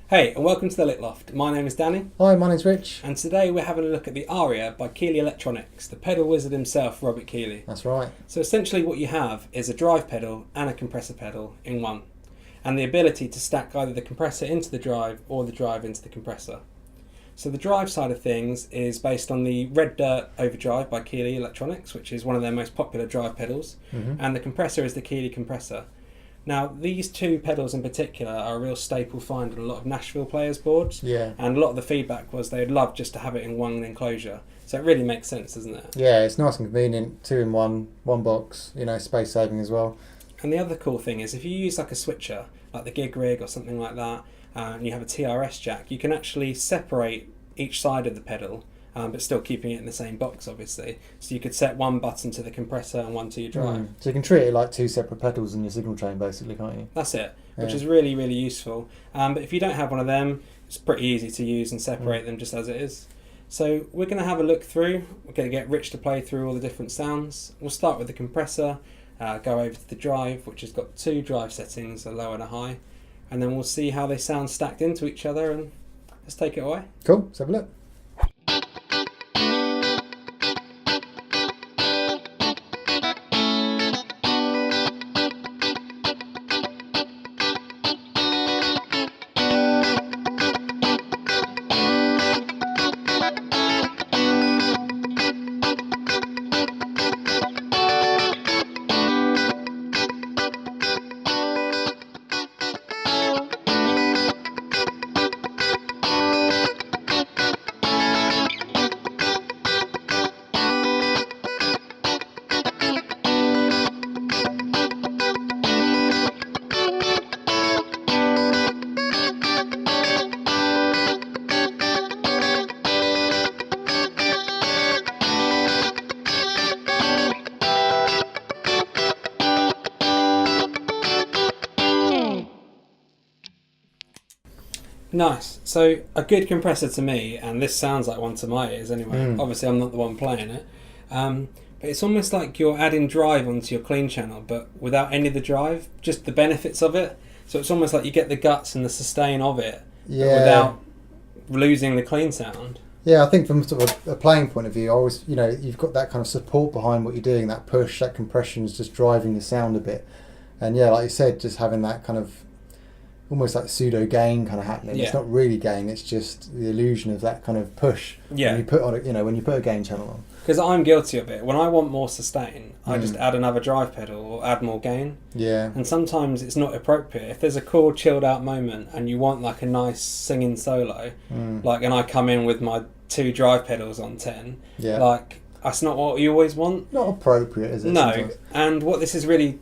Hey, and welcome to the Lit Loft. My name is Danny, Hi, my name's Rich. and today we're having a look at the Aria by Keeley Electronics, the pedal wizard himself, Robert Keeley. That's right. So essentially what you have is a drive pedal and a compressor pedal in one, and the ability to stack either the compressor into the drive or the drive into the compressor. So the drive side of things is based on the Red Dirt Overdrive by Keeley Electronics, which is one of their most popular drive pedals, and the compressor is the Keeley Compressor. Now, these two pedals in particular are a real staple find on a lot of Nashville players' boards. Yeah. And a lot of the feedback was they'd love just to have it in one enclosure. So it really makes sense, doesn't it? Yeah, it's nice and convenient. Two in one box, space saving as well. And the other cool thing is if you use like a switcher, like the GigRig or something like that, and you have a TRS jack, you can actually separate each side of the pedal, but still keeping it in the same box, obviously. So you could set one button to the compressor and one to your drive. So you can treat it like two separate pedals in your signal chain, basically, can't you? That's it, which is really, really useful. But if you don't have one of them, it's pretty easy to use and separate them just as it is. So we're going to have a look through. We're going to get Rich to play through all the different sounds. We'll start with the compressor, go over to the drive, which has got two drive settings, a low and a high, and then we'll see how they sound stacked into each other, and let's take it away. Cool, let's have a look. Nice. So a good compressor to me, and this sounds like one to my ears anyway. Obviously I'm not the one playing it, but it's almost like you're adding drive onto your clean channel, but without any of the drive, just the benefits of it. So it's almost like you get the guts and the sustain of it, but without losing the clean sound. Yeah, I think from sort of a playing point of view, I always, you've got that kind of support behind what you're doing, that push, that compression is just driving the sound a bit. And yeah, like you said, just having that kind of almost like pseudo gain kind of happening. Yeah. It's not really gain, it's just the illusion of that kind of push. Yeah. When you put on when you put a gain channel on. Because I'm guilty of it. When I want more sustain, I just add another drive pedal or add more gain. Yeah. And sometimes it's not appropriate. If there's a cool chilled out moment and you want like a nice singing solo, and I come in with my two drive pedals on 10, that's not what you always want. Not appropriate, is it? No. Sometimes? And what this is really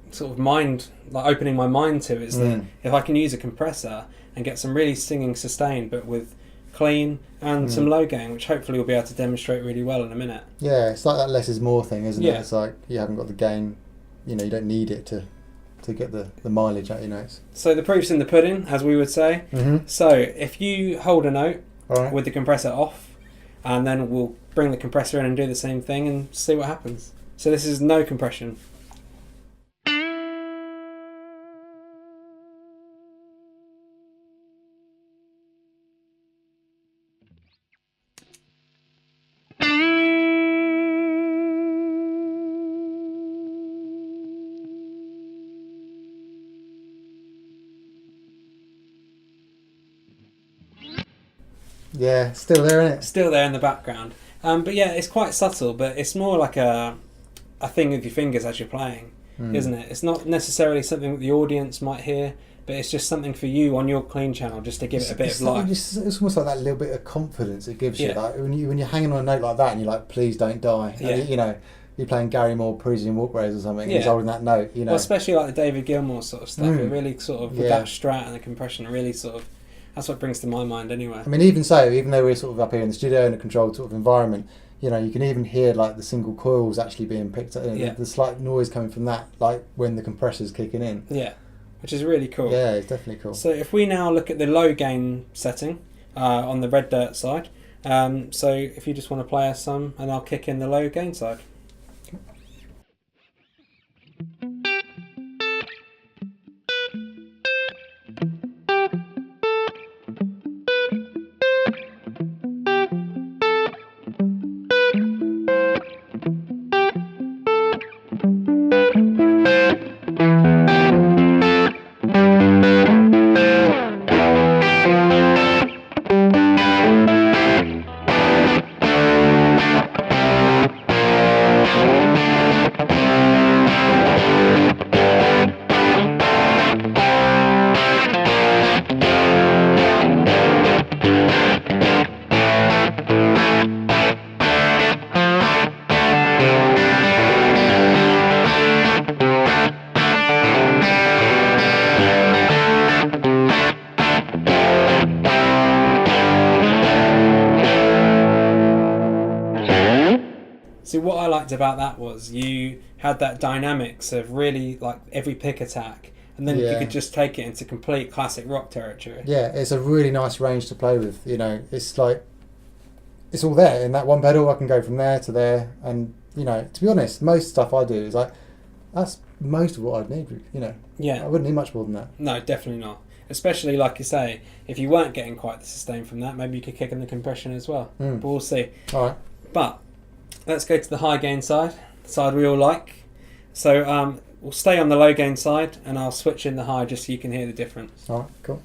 sort of opening my mind to is that if I can use a compressor and get some really singing sustain, but with clean and some low gain, which hopefully we'll be able to demonstrate really well in a minute. Yeah, it's like that less is more thing, isn't it? It's like you haven't got the gain, you don't need it to get the mileage out your notes. So the proof's in the pudding, as we would say. So if you hold a note with the compressor off, and then we'll bring the compressor in and do the same thing and see what happens. So this is no compression. Yeah, still there, isn't it? Still there in the background. But yeah, it's quite subtle, but it's more like a thing with your fingers as you're playing, isn't it? It's not necessarily something that the audience might hear, but it's just something for you on your clean channel just to give it a bit of life. It's almost like that little bit of confidence it gives you. Yeah. Like when you're hanging on a note like that and you're like, please don't die. Yeah. And, you're playing Gary Moore Parisian Walkways or something, and he's holding that note, Well, especially like the David Gilmour sort of stuff. It really sort of, with that strat and the compression, really sort of, that's what brings to my mind anyway. I mean, even though we're sort of up here in the studio in a controlled sort of environment, you can even hear like the single coils actually being picked up, the slight noise coming from that, like when the compressor's kicking in. Yeah, which is really cool. Yeah, it's definitely cool. So if we now look at the low gain setting on the Red Dirt side, so if you just want to play us some, and I'll kick in the low gain side. liked about that was you had that dynamics of really like every pick attack, and then you could just take it into complete classic rock territory. Yeah, it's a really nice range to play with. You know, it's like it's all there in that one pedal. I can go from there to there, and you know, to be honest, most stuff I do is like that's most of what I'd need. You know, I wouldn't need much more than that. No, definitely not. Especially like you say, if you weren't getting quite the sustain from that, maybe you could kick in the compression as well. But we'll see. All right. But let's go to the high gain side, the side we all like. So we'll stay on the low gain side, and I'll switch in the high just so you can hear the difference. All right, cool.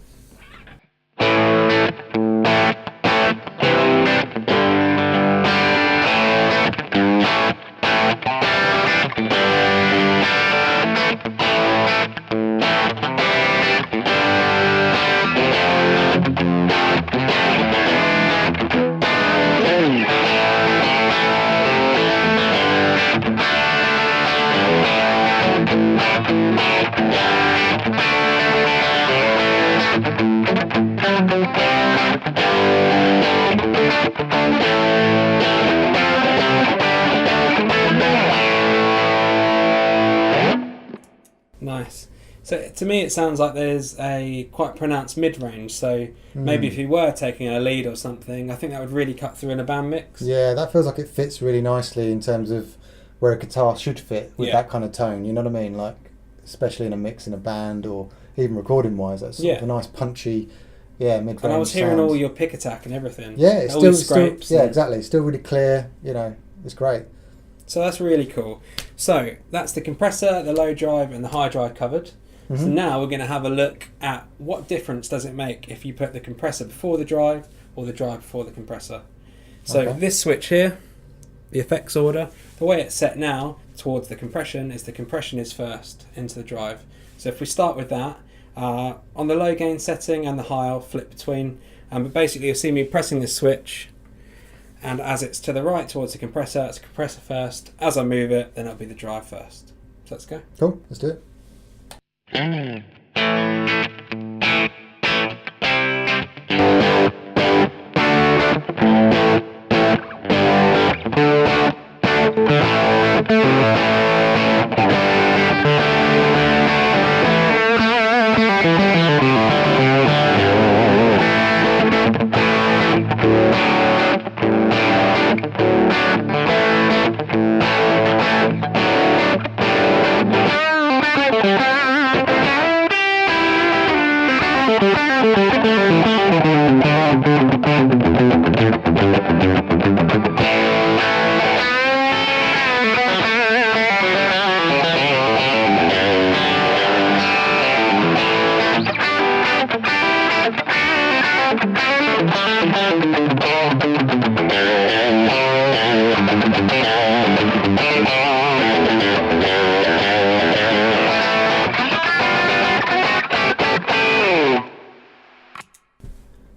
Nice. So to me it sounds like there's a quite pronounced mid-range, so maybe if you were taking a lead or something, I think that would really cut through in a band mix. Yeah, that feels like it fits really nicely in terms of where a guitar should fit with that kind of tone, you know what I mean? Like, especially in a mix in a band or even recording wise, that's sort of a nice punchy, mid-range. And I was hearing sound. all your pick attack and everything. Yeah, it's all still scrapes. exactly. Still really clear, you know, it's great. So that's really cool. So that's the compressor, the low drive and the high drive covered. So now we're going to have a look at what difference does it make if you put the compressor before the drive or the drive before the compressor. So this switch here, the effects order, the way it's set now towards the compression is first into the drive. So if we start with that, on the low gain setting and the high I'll flip between, but basically you'll see me pressing this switch, and as it's to the right towards the compressor, it's compressor first. As I move it, then it'll be the drive first. So let's go. Cool, let's do it.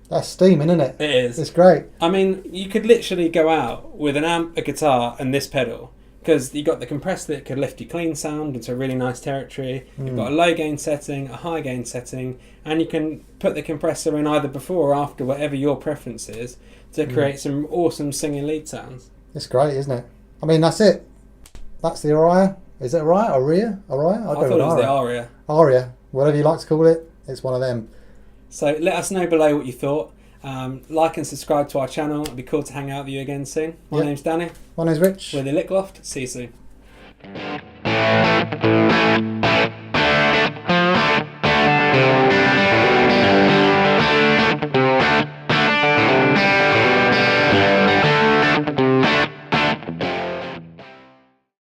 That's steaming, isn't it? It is. It's great. I mean, you could literally go out with an amp, a guitar, and this pedal, because you've got the compressor that could lift your clean sound into a really nice territory. You've got a low gain setting, a high gain setting, and you can put the compressor in either before or after, whatever your preference is, to create some awesome singing lead sounds. It's great, isn't it? I mean, that's it. That's the Aria. Is it Aria? Aria? Aria? I thought it was the Aria. Aria. Whatever you like to call it, it's one of them. So let us know below what you thought. Like and subscribe to our channel. It'd be cool to hang out with you again soon. My name's Danny. My name's Rich. We're the Lick Loft. See you soon.